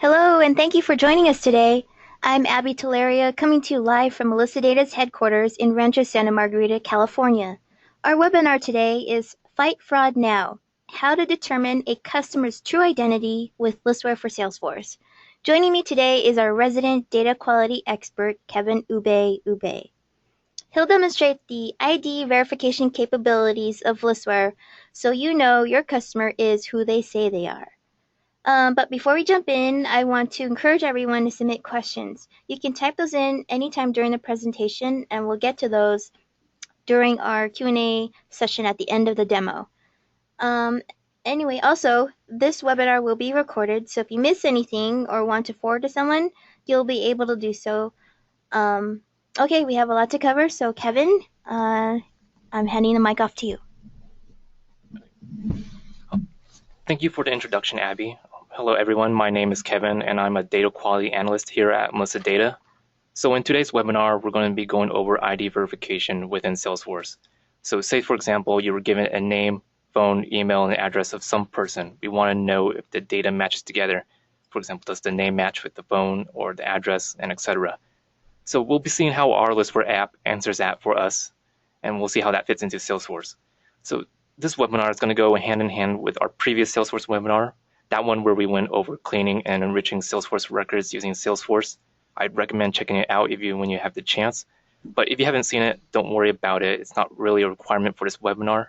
Hello, and thank you for joining us today. I'm Abby Talaria, coming to you live from Melissa Data's headquarters in Rancho Santa Margarita, California. Our webinar today is Fight Fraud Now, How to Determine a Customer's True Identity with Listware for Salesforce. Joining me today is our resident data quality expert, Kevin.ubayubay. He'll demonstrate the ID verification capabilities of Listware so you know your customer is who they say they are. But before we jump in, I want to encourage everyone to submit questions. You can type those in anytime during the presentation, and we'll get to those during our Q&A session at the end of the demo. Anyway, also, this webinar will be recorded, so if you miss anything or want to forward to someone, you'll be able to do so. Okay, we have a lot to cover, so Kevin, I'm handing the mic off to you. Thank you for the introduction, Abby. Hello, everyone. My name is Kevin, and I'm a data quality analyst here at Melissa Data. So in today's webinar, we're going to be going over ID verification within Salesforce. So say, for example, you were given a name, phone, email, and address of some person. We want to know if the data matches together. For example, does the name match with the phone or the address, and etc. So we'll be seeing how our Listware app answers that for us, and we'll see how that fits into Salesforce. So this webinar is going to go hand in hand with our previous Salesforce webinar, that one where we went over cleaning and enriching Salesforce records using Salesforce. I'd recommend checking it out when you have the chance. But if you haven't seen it, don't worry about it. It's not really a requirement for this webinar.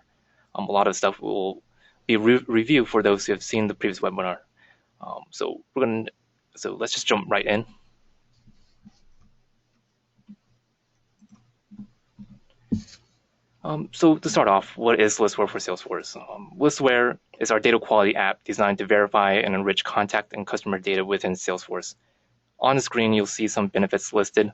A lot of stuff will be reviewed for those who have seen the previous webinar. So let's just jump right in. So to start off, what is Listware for Salesforce? Listware is our data quality app designed to verify and enrich contact and customer data within Salesforce. On the screen, you'll see some benefits listed.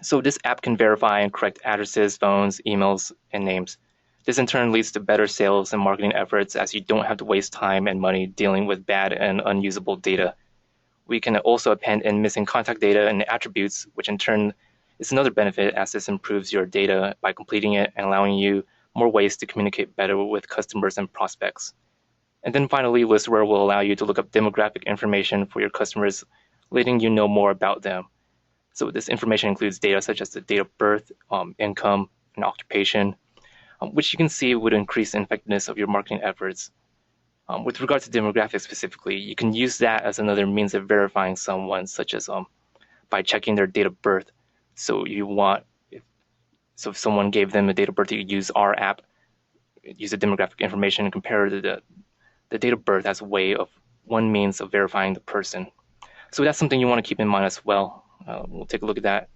So this app can verify and correct addresses, phones, emails, and names. This in turn leads to better sales and marketing efforts as you don't have to waste time and money dealing with bad and unusable data. We can also append in missing contact data and attributes, which in turn is another benefit as this improves your data by completing it and allowing you more ways to communicate better with customers and prospects. And then finally, Listware will allow you to look up demographic information for your customers, letting you know more about them. So this information includes data such as the date of birth, income, and occupation, which you can see would increase the effectiveness of your marketing efforts. With regard to demographics specifically, you can use that as another means of verifying someone, such as by checking their date of birth. So if someone gave them a date of birth, you use our app, use the demographic information and compare the date of birth as one means of verifying the person. So that's something you want to keep in mind as well. We'll take a look at that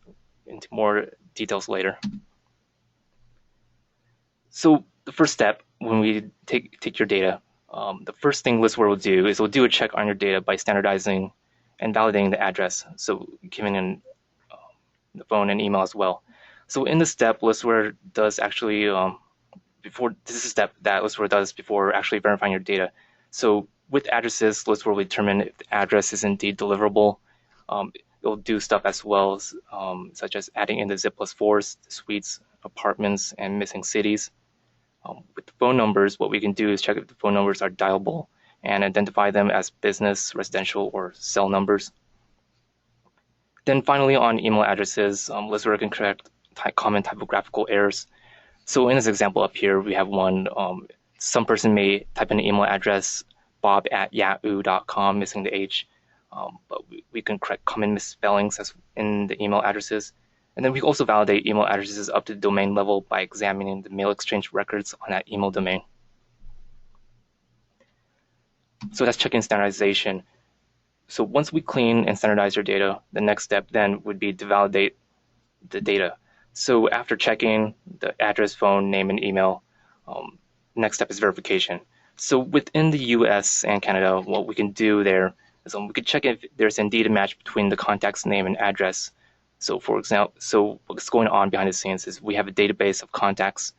into more details later. So the first step when we take your data, the first thing Listware will do is we'll do a check on your data by standardizing and validating the address. So giving in the phone and email as well. So in this step, Listware does actually, this is a step that Listware does before actually verifying your data. So with addresses, Listware will determine if the address is indeed deliverable. It'll do stuff as well, such as adding in the zip plus 4s, the suites, apartments, and missing cities. With the phone numbers, what we can do is check if the phone numbers are dialable and identify them as business, residential, or cell numbers. Then finally, on email addresses, Listware can correct common typographical errors. So in this example up here, we have one. Some person may type in an email address, bob@yahoo.com, missing the H. But we can correct common misspellings in the email addresses. And then we also validate email addresses up to the domain level by examining the mail exchange records on that email domain. So that's checking standardization. So once we clean and standardize your data, the next step then would be to validate the data. So after checking the address, phone, name, and email, next step is verification. So within the US and Canada, what we can do there is we could check if there's indeed a match between the contact's name and address. So for example, what's going on behind the scenes is we have a database of contacts.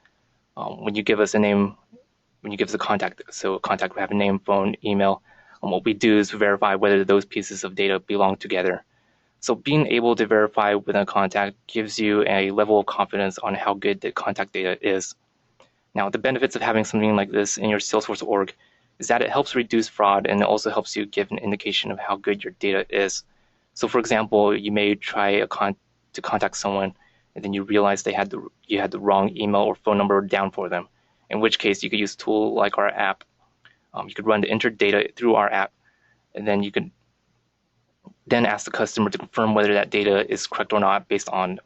When you give us a name, when you give us a contact, so a contact will have a name, phone, email. And what we do is verify whether those pieces of data belong together. So being able to verify within a contact gives you a level of confidence on how good the contact data is. Now, the benefits of having something like this in your Salesforce org is that it helps reduce fraud, and it also helps you give an indication of how good your data is. So for example, you may try to contact someone, and then you realize you had the wrong email or phone number down for them, in which case you could use a tool like our app. You could run the entered data through our app, and then you could then ask the customer to confirm whether that data is correct or not based on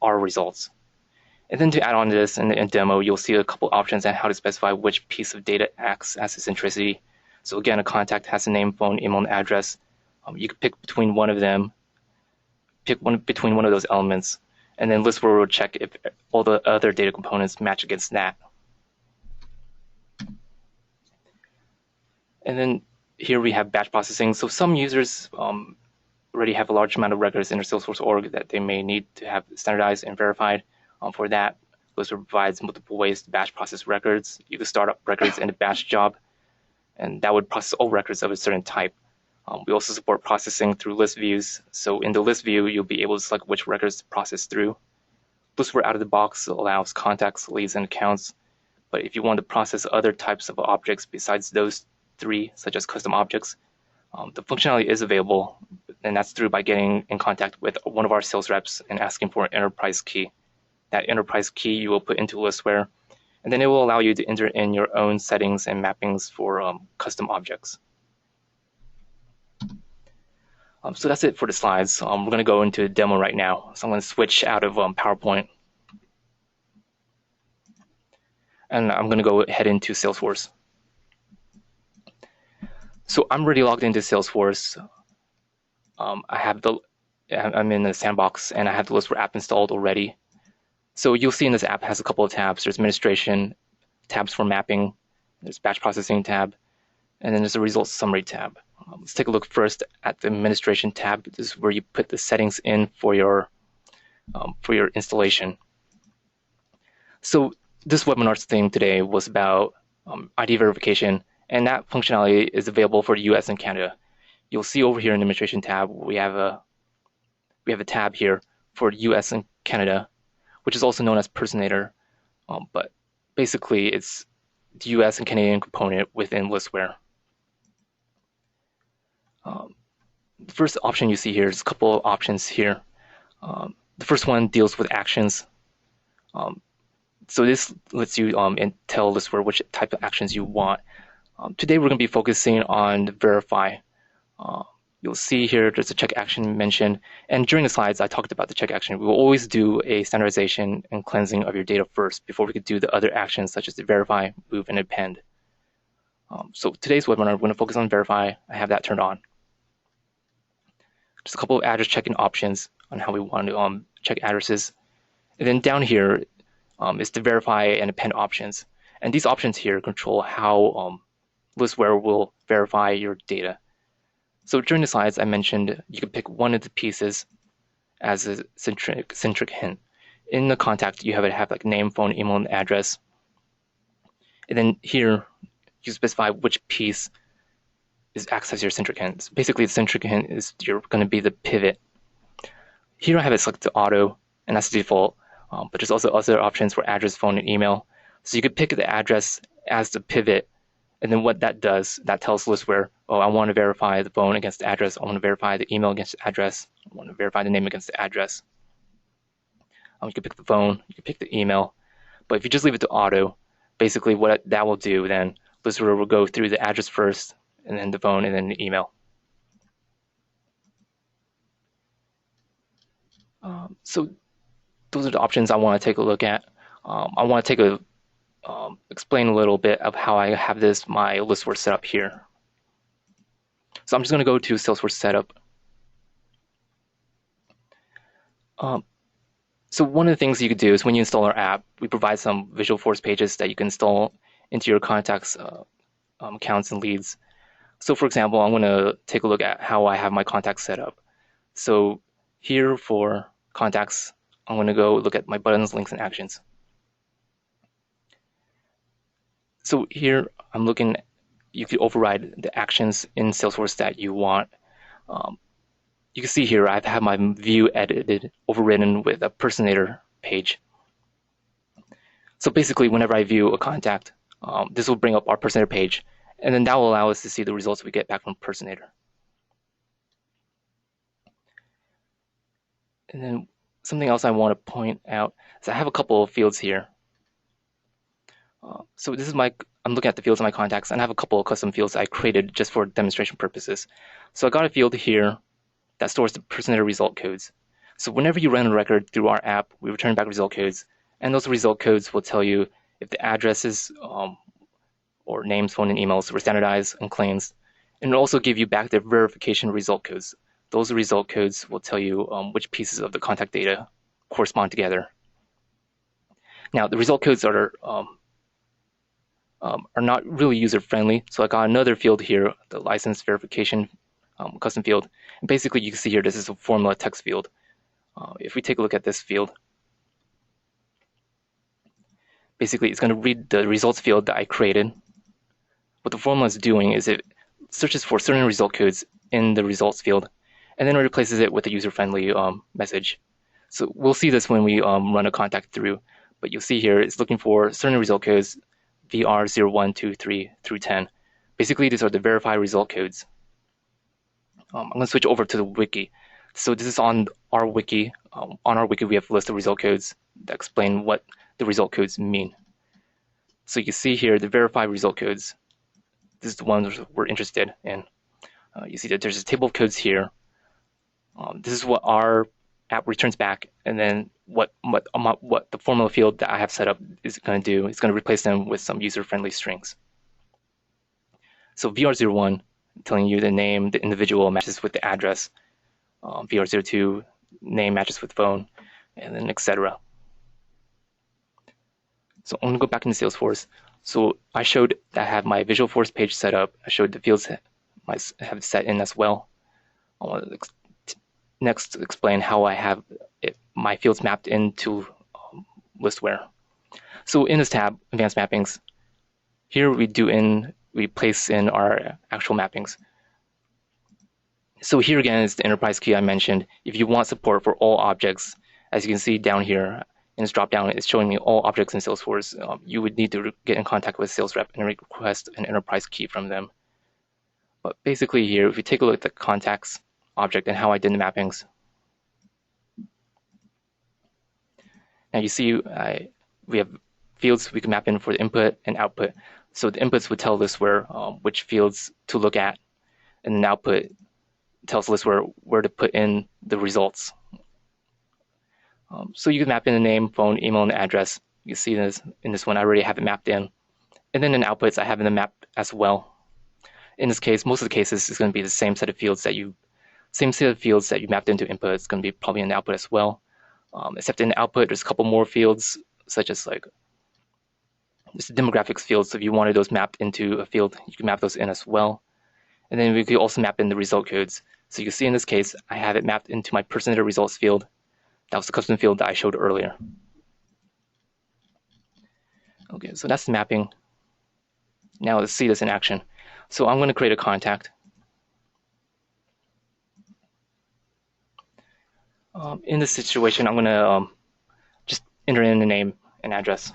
our results. And then to add on to this in the demo, you'll see a couple options on how to specify which piece of data acts as eccentricity. So again, a contact has a name, phone, email, and address. You could pick between one of them, between one of those elements, and then Listware will check if all the other data components match against that. And then here we have batch processing. So some users already have a large amount of records in their Salesforce org that they may need to have standardized and verified. For that, Listware provides multiple ways to batch process records. You can start up records in a batch job, and that would process all records of a certain type. We also support processing through list views. So in the list view, you'll be able to select which records to process through. Listware out of the box allows contacts, leads, and accounts. But if you want to process other types of objects besides those three, such as custom objects, the functionality is available, and that's through by getting in contact with one of our sales reps and asking for an enterprise key. That enterprise key you will put into Listware, and then it will allow you to enter in your own settings and mappings for custom objects. So that's it for the slides. We're going to go into a demo right now. So I'm going to switch out of PowerPoint, and I'm going to go head into Salesforce. So I'm already logged into Salesforce. I'm in the sandbox, and I have the Listware app installed already. So you'll see in this app has a couple of tabs. There's administration, tabs for mapping, there's batch processing tab, and then there's a results summary tab. Let's take a look first at the administration tab. This is where you put the settings in for your installation. So this webinar's theme today was about ID verification, and that functionality is available for the US and Canada. You'll see over here in the administration tab, we have a tab here for US and Canada, which is also known as Personator, but basically it's the US and Canadian component within Listware. The first option you see here is a couple of options here. The first one deals with actions. So this lets you tell Listware which type of actions you want. Today we're going to be focusing on verify. You'll see here there's a check action mentioned, and during the slides I talked about the check action. We will always do a standardization and cleansing of your data first before we could do the other actions such as the verify, move, and append. So today's webinar, we're going to focus on verify. I have that turned on. Just a couple of address checking options on how we want to check addresses. And then down here is the verify and append options. And these options here control how Listware will verify your data. So during the slides, I mentioned you can pick one of the pieces as a centric hint. In the contact, you have like name, phone, email, and address. And then here, you specify which piece acts as your centric hint. So basically, the centric hint is going to be the pivot. Here I have it selected to auto, and that's the default. But there's also other options for address, phone, and email. So you could pick the address as the pivot, and then what that does, that tells Listware, oh, I want to verify the phone against the address. I want to verify the email against the address. I want to verify the name against the address. You can pick the phone, you can pick the email. But if you just leave it to auto, basically what that will do then, Listware will go through the address first, and then the phone, and then the email. So those are the options I want to take a look at. I want to explain a little bit of how I have my Listware setup here. So I'm just going to go to Salesforce setup. So one of the things you could do is when you install our app, we provide some Visualforce pages that you can install into your contacts, accounts, and leads. So for example, I'm going to take a look at how I have my contacts set up. So here for contacts, I'm going to go look at my buttons, links, and actions. So here I'm looking, you can override the actions in Salesforce that you want. You can see here I've had my view edited, overridden with a personator page. So basically, whenever I view a contact, This will bring up our Personator page, and then that will allow us to see the results we get back from Personator. And then something else I want to point out is I have a couple of fields here. So this is I'm looking at the fields in my contacts, and I have a couple of custom fields I created just for demonstration purposes. So I got a field here that stores the Personator result codes. So whenever you run a record through our app, we return back result codes, and those result codes will tell you if the addresses or names, phone, and emails were standardized and cleansed, and it'll also give you back the verification result codes. Those result codes will tell you which pieces of the contact data correspond together. Now, the result codes are not really user-friendly, so I got another field here, the license verification custom field. And basically, you can see here, this is a formula text field. If we take a look at this field, basically, it's going to read the results field that I created. What the formula is doing is it searches for certain result codes in the results field, and then it replaces it with a user-friendly message. So we'll see this when we run a contact through, but you'll see here it's looking for certain result codes, VR0, 1, 2, 3 through 10. Basically, these are the verified result codes. I'm going to switch over to the wiki. So this is on our wiki. On our wiki, we have a list of result codes that explain what the result codes mean. So you can see here the verified result codes. This is the ones we're interested in. You see that there's a table of codes here. This is what our app returns back, and then what the formula field that I have set up is going to do. It's going to replace them with some user-friendly strings. So VR01 telling you the name, the individual matches with the address. VR02 name matches with phone, and then etc. So I'm going to go back into Salesforce. So I showed that I have my Visualforce page set up. I showed the fields I have set in as well. I want to next explain how I have my fields mapped into Listware. So in this tab, Advanced Mappings, here we place in our actual mappings. So here again is the enterprise key I mentioned. If you want support for all objects, as you can see down here in this dropdown, it's showing me all objects in Salesforce. You would need to get in contact with sales rep and request an enterprise key from them. But basically here, if you take a look at the contacts object and how I did the mappings, now you see we have fields we can map in for the input and output. So the inputs would tell Listware which fields to look at, and then output tells Listware where to put in the results. So you can map in the name, phone, email, and address. You see this in this one, I already have it mapped in. And then in outputs, I have it mapped as well. In this case, most of the cases, it's going to be the same set of fields that you mapped into input. It's going to be probably in the output as well. Except in the output, there's a couple more fields, such as like this demographics field. So if you wanted those mapped into a field, you can map those in as well. And then we could also map in the result codes. So you can see in this case, I have it mapped into my Personator results field. That was the custom field that I showed earlier. Okay, so that's the mapping. Now let's see this in action. So I'm going to create a contact. In this situation, I'm going to just enter in the name and address.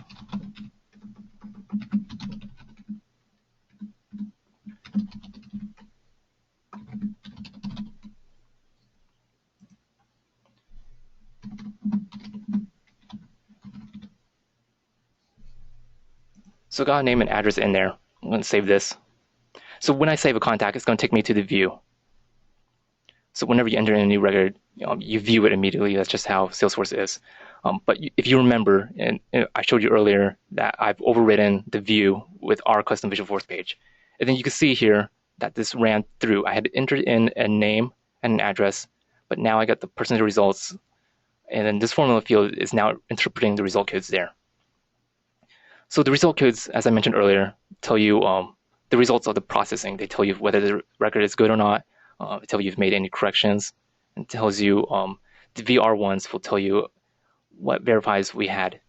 So I got a name and address in there. I'm going to save this. So when I save a contact, it's going to take me to the view. So whenever you enter in a new record, you view it immediately. That's just how Salesforce is. But if you remember, and I showed you earlier that I've overridden the view with our custom Visualforce page. And then you can see here that this ran through. I had entered in a name and an address, but now I got the percentage results. And then this formula field is now interpreting the result codes there. So the result codes, as I mentioned earlier, tell you the results of the processing. They tell you whether the record is good or not. It tells you if you've made any corrections. It tells you the VR1s will tell you what verifies we had.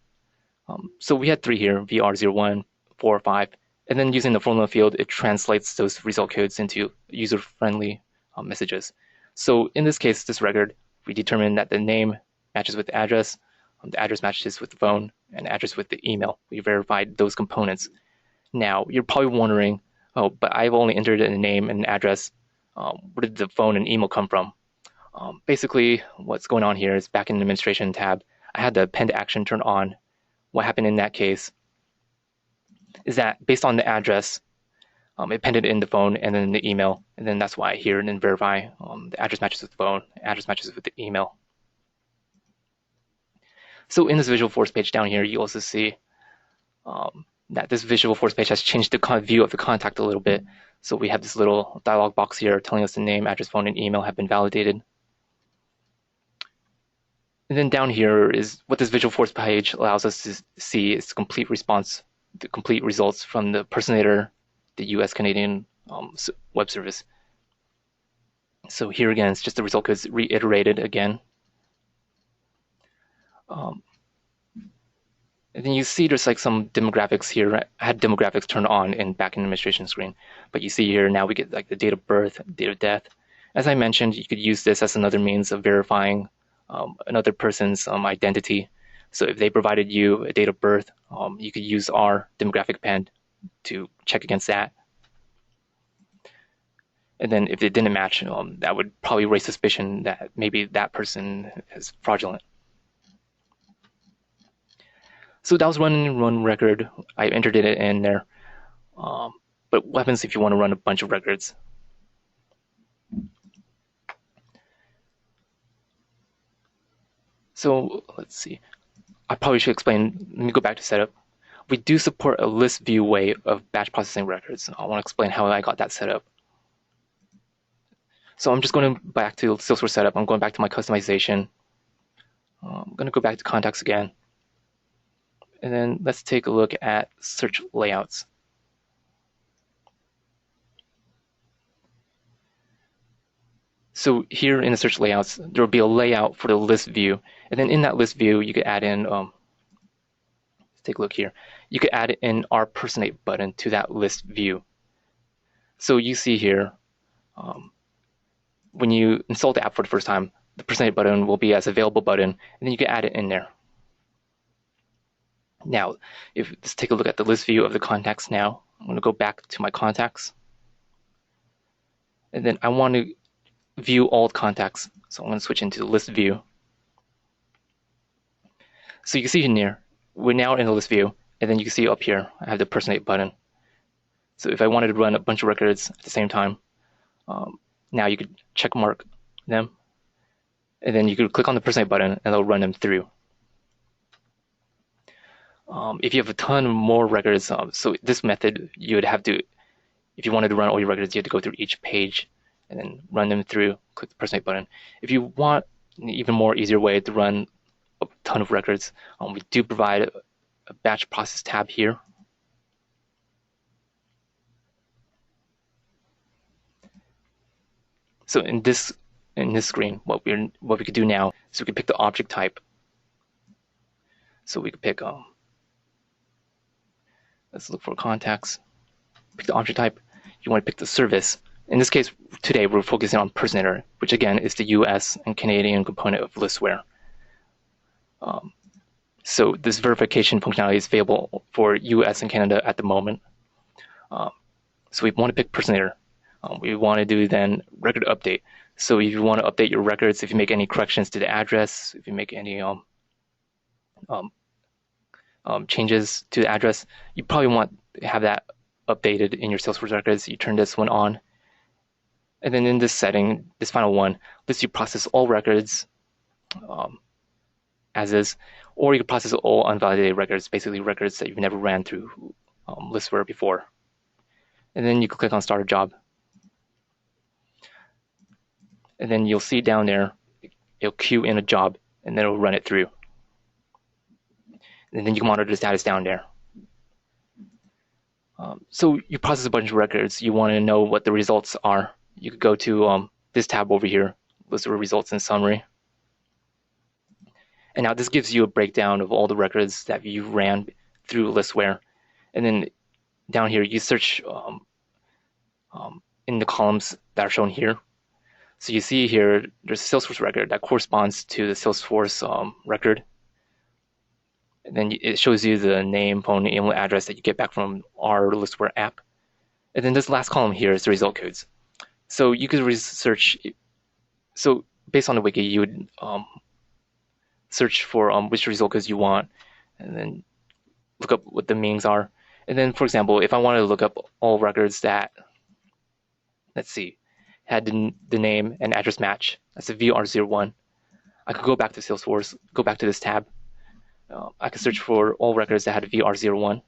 So we had 3 here, VR01, 4, 5. And then using the formula field, it translates those result codes into user-friendly messages. So in this case, this record, we determined that the name matches with the address matches with the phone, and the address with the email. We verified those components. Now, you're probably wondering, oh, but I've only entered a name and an address. Where did the phone and email come from? Basically, what's going on here is back in the administration tab, I had the append action turned on. What happened in that case is that based on the address, it appended in the phone and then the email, and then that's why here and then verify the address matches with the phone, address matches with the email. So in this Visualforce page down here, you also see that this Visualforce page has changed the view of the contact a little bit. So we have this little dialog box here telling us the name, address, phone, and email have been validated. And then down here is what this Visualforce page allows us to see is complete response, the complete results from the personator, the US Canadian web service. So here again, it's just the result codes reiterated again. And then you see there's like some demographics here. I had demographics turned on in back in the administration screen, but you see here now we get like the date of birth, date of death. As I mentioned, you could use this as another means of verifying another person's identity. So if they provided you a date of birth, you could use our demographic append to check against that. And then if it didn't match, that would probably raise suspicion that maybe that person is fraudulent. So that was run record. I entered it in there. But what happens if you want to run a bunch of records? So let's see. I probably should explain. Let me go back to setup. We do support a list view way of batch processing records. I want to explain how I got that set up. So I'm just going back to Salesforce setup. I'm going back to my customization. I'm going to go back to contacts again. And then let's take a look at search layouts. So here in the search layouts, there will be a layout for the list view. And then in that list view, you could add in, let's take a look here. You could add in our personate button to that list view. So you see here, when you install the app for the first time, the personate button will be as available button, and then you can add it in there. Now, let's take a look at the list view of the contacts now. I'm going to go back to my contacts. And then I want to view all contacts. So I'm going to switch into the list view. So you can see in here, we're now in the list view. And then you can see up here, I have the personate button. So if I wanted to run a bunch of records at the same time, now you could check mark them. And then you could click on the personate button and it'll run them through. If you have a ton more records, so this method, you would have to, if you wanted to run all your records, you have to go through each page and then run them through, click the personate button. If you want an even more easier way to run a ton of records, we do provide a batch process tab here. So in this screen, what we could do now is we could pick the object type. So we could pick, let's look for contacts. Pick the object type. You want to pick the service. In this case, today we're focusing on personator, which again is the US and Canadian component of Listware. So this verification functionality is available for US and Canada at the moment. So we want to pick personator. We want to do then record update. So if you want to update your records, if you make any corrections to the address, if you make any changes to the address, you probably want to have that updated in your Salesforce records. You turn this one on. And then in this setting, this final one, lets you process all records as is, or you can process all unvalidated records, basically records that you've never ran through Listware before. And then you can click on Start a Job. And then you'll see down there, it'll queue in a job, and then it'll run it through. And then you can monitor the status down there. So you process a bunch of records. You want to know what the results are. You could go to this tab over here, Listware Results and Summary. And now this gives you a breakdown of all the records that you ran through Listware. And then down here, you search in the columns that are shown here. So you see here, there's a Salesforce record that corresponds to the Salesforce record. And then it shows you the name, phone, and email address that you get back from our Listware app. And then this last column here is the result codes. So you could research. So based on the wiki, you would search for which result codes you want, and then look up what the meanings are. And then, for example, if I wanted to look up all records that, let's see, had the name and address match, that's a VR01, I could go back to Salesforce, go back to this tab. I could search for all records that had VR01.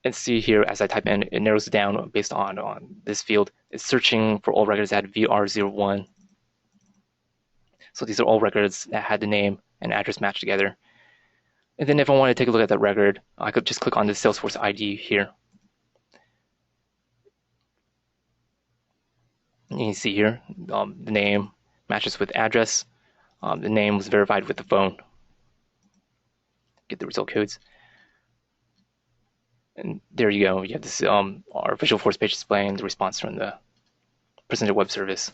And see here, as I type in, it narrows it down based on this field. It's searching for all records that had VR01. So these are all records that had the name and address matched together. And then if I want to take a look at that record, I could just click on the Salesforce ID here. And you see here, the name matches with address. The name was verified with the phone. Get the result codes. And there you go. You have this our visual force page displaying the response from the presented web service.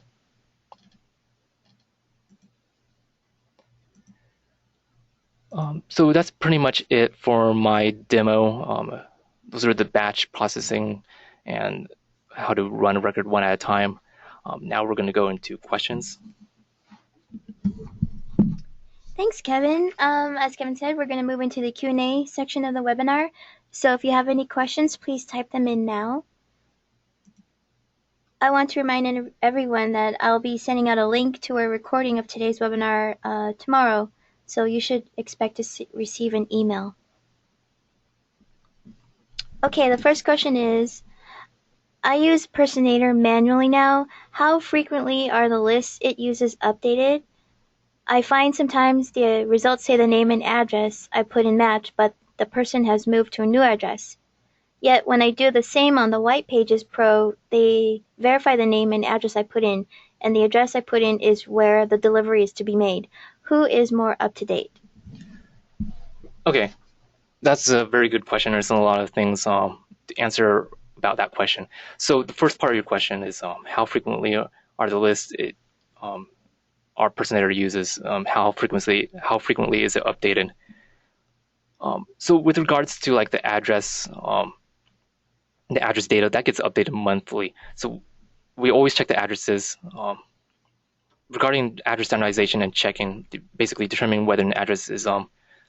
So that's pretty much it for my demo. Those are the batch processing and how to run a record one at a time. Now we're going to go into questions. Thanks, Kevin. As Kevin said, we're going to move into the Q&A section of the webinar. So if you have any questions, please type them in now. I want to remind everyone that I'll be sending out a link to a recording of today's webinar tomorrow, so you should expect to receive an email. Okay, the first question is, I use Personator manually now. How frequently are the lists it uses updated? I find sometimes the results say the name and address I put in match, but the person has moved to a new address. Yet when I do the same on the White Pages Pro, they verify the name and address I put in, and the address I put in is where the delivery is to be made. Who is more up to date? Okay, that's a very good question. There's a lot of things to answer about that question. So the first part of your question is how frequently are the lists our Personator uses? How frequently is it updated? So with regards to like the address data, that gets updated monthly. So we always check the addresses. Regarding address standardization and checking, basically determining whether an address is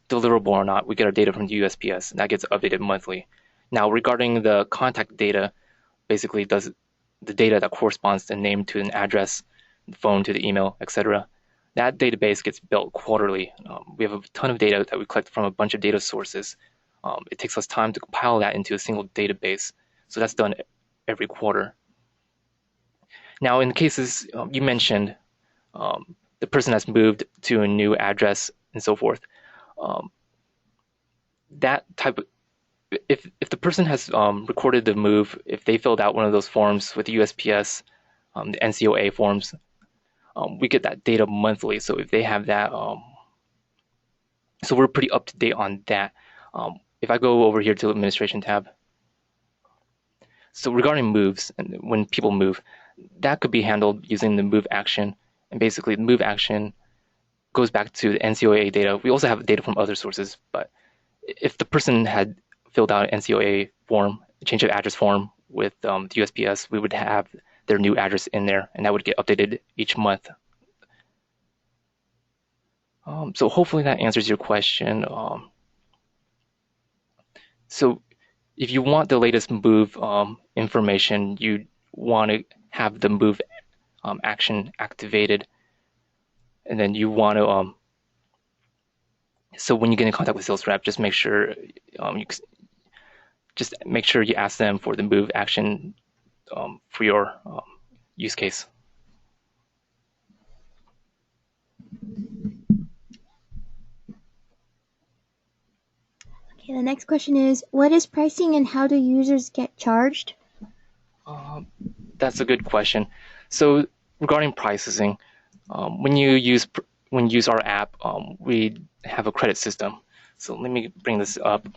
deliverable or not, we get our data from the USPS, and that gets updated monthly. Now, regarding the contact data, basically does the data that corresponds to the name to an address, the phone to the email, etc. That database gets built quarterly. We have a ton of data that we collect from a bunch of data sources. It takes us time to compile that into a single database. So that's done every quarter. Now, in cases you mentioned, the person has moved to a new address and so forth. That type of, if the person has recorded the move, if they filled out one of those forms with the USPS, the NCOA forms, we get that data monthly. So if they have that, so we're pretty up to date on that. If I go over here to the administration tab, so regarding moves and when people move, that could be handled using the move action. And basically, the move action goes back to the NCOA data. We also have data from other sources, but if the person had filled out an NCOA form, change of address form with the USPS, we would have their new address in there, and that would get updated each month. So hopefully that answers your question. So if you want the latest move information, you want to have the move action activated, and then you want to so when you get in contact with sales rep, just make sure you ask them for the move action for your use case. Okay, the next question is, what is pricing and how do users get charged? That's a good question. So regarding pricing, when you use our app, we have a credit system. So let me bring this up.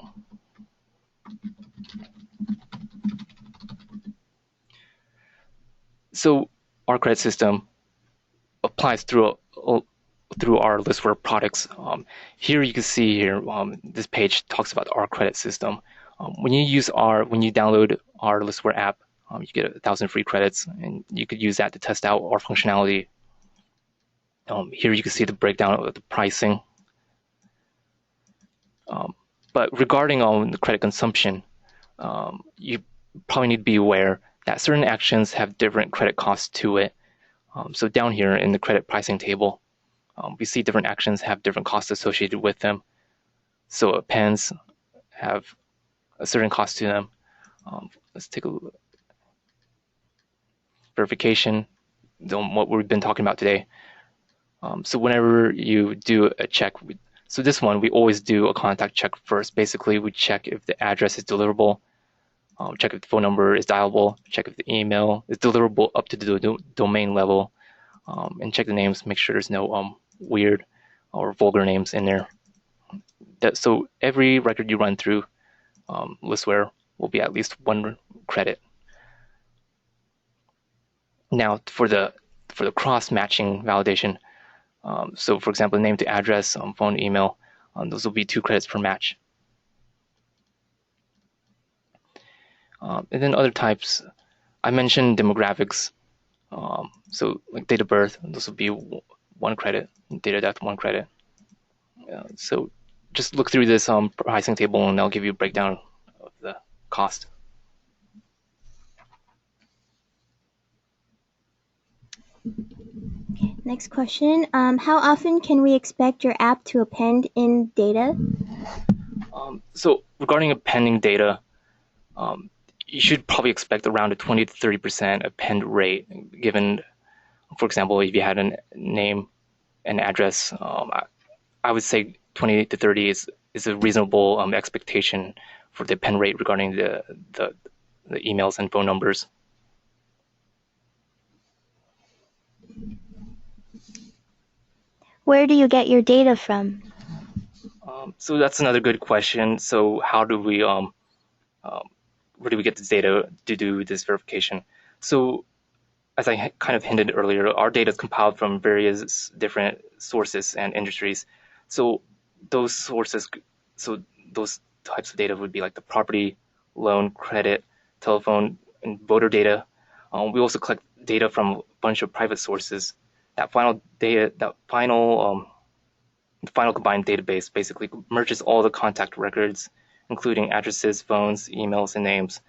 So our credit system applies through through our Listware products. Here you can see here, this page talks about our credit system. When you download our Listware app, you get 1,000 free credits, and you could use that to test out our functionality. Here you can see the breakdown of the pricing. But regarding the credit consumption, you probably need to be aware that certain actions have different credit costs to it. So down here in the credit pricing table, we see different actions have different costs associated with them. So appends have a certain cost to them. Let's take a look. Verification, what we've been talking about today. So whenever you do a check, so this one, we always do a contact check first. Basically, we check if the address is deliverable, check if the phone number is dialable, check if the email is deliverable up to the domain level, and check the names, make sure there's no weird or vulgar names in there. So every record you run through Listware will be at least 1 credit. Now for the cross-matching validation, so for example, name to address, phone, email, those will be 2 credits per match. And then other types, I mentioned demographics. So like date of birth, this will be 1 credit, date of death, 1 credit. So just look through this pricing table and I'll give you a breakdown of the cost. Okay, next question. How often can we expect your app to append in data? So regarding appending data, you should probably expect around a 20 to 30% append rate, given, for example, if you had a name and address, I would say 20 to 30 is a reasonable expectation for the append rate regarding the emails and phone numbers. Where do you get your data from? So that's another good question. So how do we where do we get this data to do this verification? So as I kind of hinted earlier, our data is compiled from various different sources and industries. So those types of data would be like the property, loan, credit, telephone, and voter data. We also collect data from a bunch of private sources. That final combined database basically merges all the contact records, including addresses, phones, emails, and names.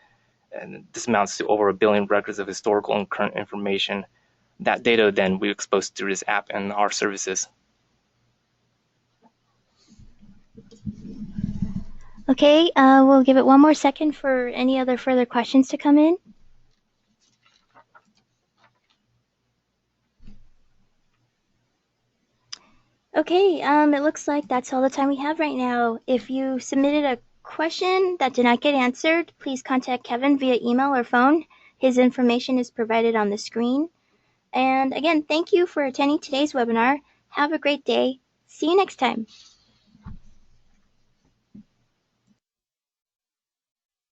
And this amounts to over 1 billion records of historical and current information. That data then we expose through this app and our services. Okay, we'll give it 1 more second for any other further questions to come in. Okay, it looks like that's all the time we have right now. If you submitted a question that did not get answered, please contact Kevin via email or phone. His information is provided on the screen. And again, thank you for attending today's webinar. Have a great day. See you next time.